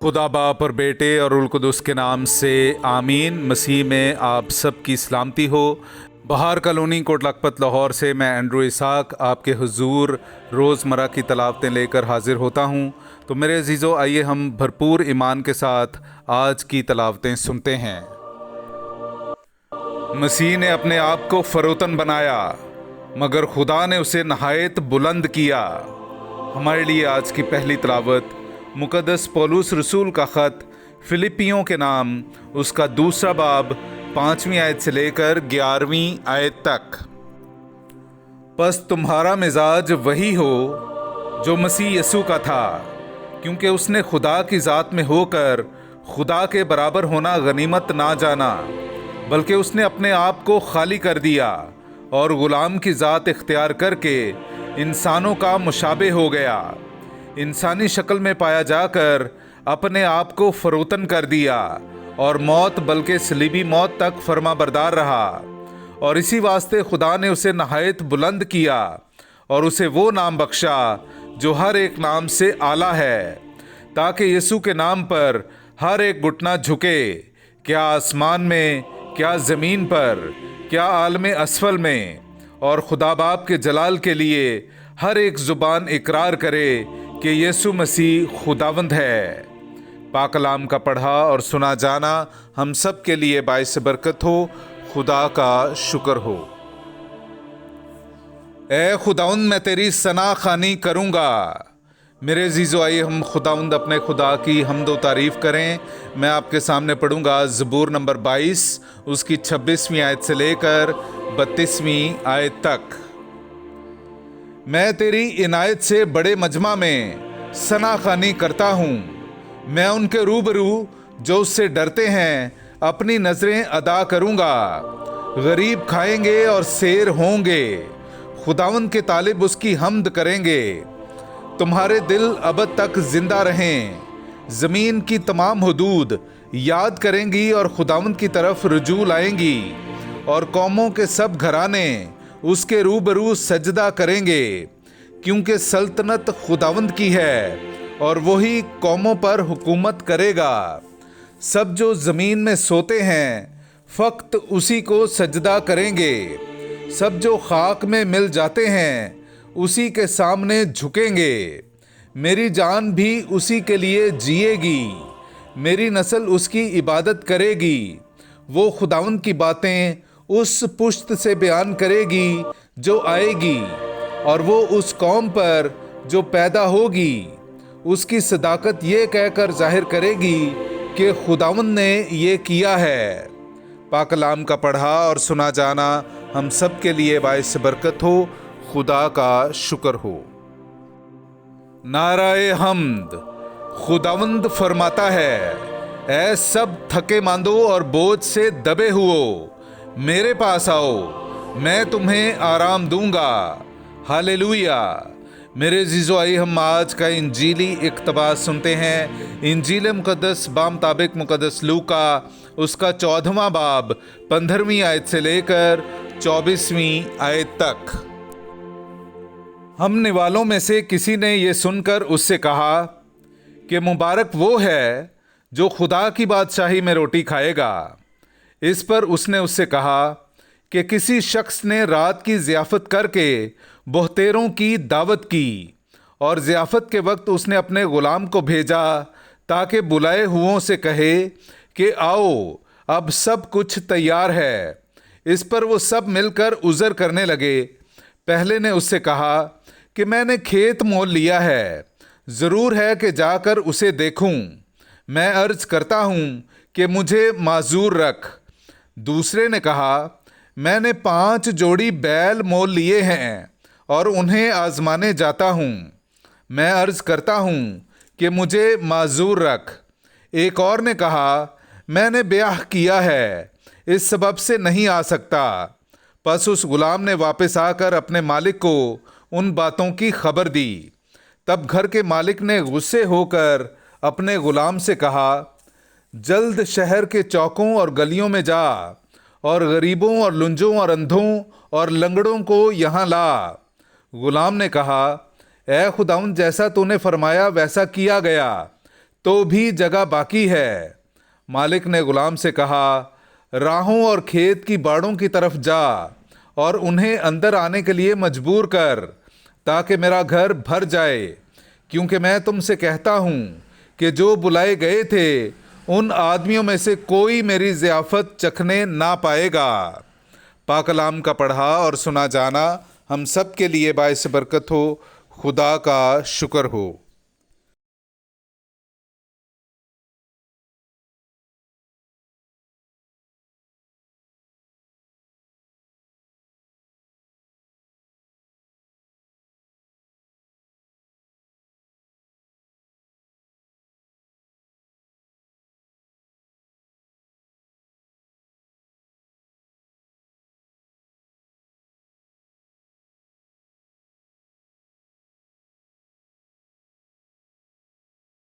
खुदा बाप और बेटे और उल कुदस के नाम से आमीन। मसीह में आप सब की सलामती हो। बहार कॉलोनी कोट लखपत लाहौर से मैं एंड्रू इसाक आपके हुजूर रोज़मर्रा की तलावतें लेकर हाजिर होता हूँ। तो मेरे अजीज़ों, आइए हम भरपूर ईमान के साथ आज की तलावतें सुनते हैं। मसीह ने अपने आप को फरोतन बनाया, मगर खुदा ने उसे नहायत बुलंद किया। हमारे लिए आज की पहली तलावत मुकद्दस पौलुस रसूल का ख़त फिलिपियों के नाम, उसका दूसरा बाब 5वीं आयत से लेकर 11वीं आयत तक। बस तुम्हारा मिजाज वही हो जो मसीह यसू का था, क्योंकि उसने खुदा की ज़ात में होकर खुदा के बराबर होना गनीमत ना जाना, बल्कि उसने अपने आप को खाली कर दिया और ग़ुलाम की ज़ात इख्तियार करके इंसानों का मुशाबे हो गया। इंसानी शक्ल में पाया जाकर अपने आप को फरोतन कर दिया और मौत बल्कि सलीबी मौत तक फर्मा बरदार रहा। और इसी वास्ते खुदा ने उसे नहायत बुलंद किया और उसे वो नाम बख्शा जो हर एक नाम से आला है, ताकि यीशु के नाम पर हर एक घुटना झुके, क्या आसमान में, क्या ज़मीन पर, क्या आलम असफल में, और खुदा बाप के जलाल के लिए हर एक ज़ुबान इकरार करे कि यीशु मसीह खुदावंद है। पाक कलाम का पढ़ा और सुना जाना हम सब के लिए बाइस बरकत हो। खुदा का शुक्र हो। ए खुदावंद, मैं तेरी सना खानी करूँगा। मेरे अजीज़ो, आइए हम खुदावंद अपने खुदा की हम्द व तारीफ़ करें। मैं आपके सामने पढ़ूँगा ज़बूर नंबर 22, उसकी 26वीं आयत से लेकर 32वीं आयत तक। मैं तेरी इनायत से बड़े मजमा में सना खानी करता हूँ। मैं उनके रूबरू जो उससे डरते हैं अपनी नज़रें अदा करूँगा। गरीब खाएंगे और शेर होंगे, खुदावंद के तालिब उसकी हम्द करेंगे। तुम्हारे दिल अबद तक जिंदा रहें। ज़मीन की तमाम हुदूद याद करेंगी और खुदावंद की तरफ रुजू लाएंगी, और कौमों के सब घराने उसके रूबरू सजदा करेंगे, क्योंकि सल्तनत खुदावंद की है और वही कौमों पर हुकूमत करेगा। सब जो ज़मीन में सोते हैं फ़क्त उसी को सजदा करेंगे। सब जो खाक में मिल जाते हैं उसी के सामने झुकेंगे। मेरी जान भी उसी के लिए जिएगी, मेरी नस्ल उसकी इबादत करेगी। वो खुदावंद की बातें उस पुश्त से बयान करेगी जो आएगी, और वो उस कौम पर जो पैदा होगी उसकी सदाकत ये कहकर जाहिर करेगी कि खुदावंद ने ये किया है। पाक कलाम का पढ़ा और सुना जाना हम सब के लिए बाइस बरकत हो। खुदा का शुक्र हो। नाराए हम्द। खुदावंद फरमाता है, ऐ सब थके मांदो और बोझ से दबे हुओ, मेरे पास आओ, मैं तुम्हें आराम दूंगा। हालेलुया। मेरे अजीज़ो, आइए हम आज का इंजीली इक़्तिबास सुनते हैं। इंजील मुक़द्दस बामुताबिक मुक़द्दस लूका, उसका 14वां बाब 15वीं आयत से लेकर 24वीं आयत तक। हमने वालों में से किसी ने यह सुनकर उससे कहा कि मुबारक वो है जो खुदा की बादशाही में रोटी खाएगा। इस पर उसने उससे कहा कि किसी शख्स ने रात की ज़ियाफ़त करके बहुतेरों की दावत की, और ज़ियाफ़त के वक्त उसने अपने ग़ुलाम को भेजा ताकि बुलाए हुओं से कहे कि आओ, अब सब कुछ तैयार है। इस पर वो सब मिलकर उज़र करने लगे। पहले ने उससे कहा कि मैंने खेत मोल लिया है, ज़रूर है कि जाकर उसे देखूं। मैं अर्ज़ करता हूँ कि मुझे माजूर रख। दूसरे ने कहा, मैंने 5 जोड़ी बैल मोल लिए हैं और उन्हें आजमाने जाता हूँ। मैं अर्ज़ करता हूँ कि मुझे माजूर रख। एक और ने कहा, मैंने ब्याह किया है, इस सबब से नहीं आ सकता। बस उस गुलाम ने वापस आकर अपने मालिक को उन बातों की खबर दी। तब घर के मालिक ने गुस्से होकर अपने गुलाम से कहा, जल्द शहर के चौकों और गलियों में जा और गरीबों और लुंजों और अंधों और लंगड़ों को यहाँ ला। गुलाम ने कहा, ए खुदाउन, जैसा तूने फरमाया वैसा किया गया। तो भी जगह बाकी है। मालिक ने गुलाम से कहा, राहों और खेत की बाड़ों की तरफ जा और उन्हें अंदर आने के लिए मजबूर कर, ताकि मेरा घर भर जाए, क्योंकि मैं तुमसे कहता हूँ कि जो बुलाए गए थे उन आदमियों में से कोई मेरी ज़ियाफ़त चखने ना पाएगा। पाक कलाम का पढ़ा और सुना जाना हम सब के लिए बाइस बरकत हो। खुदा का शुक्र हो।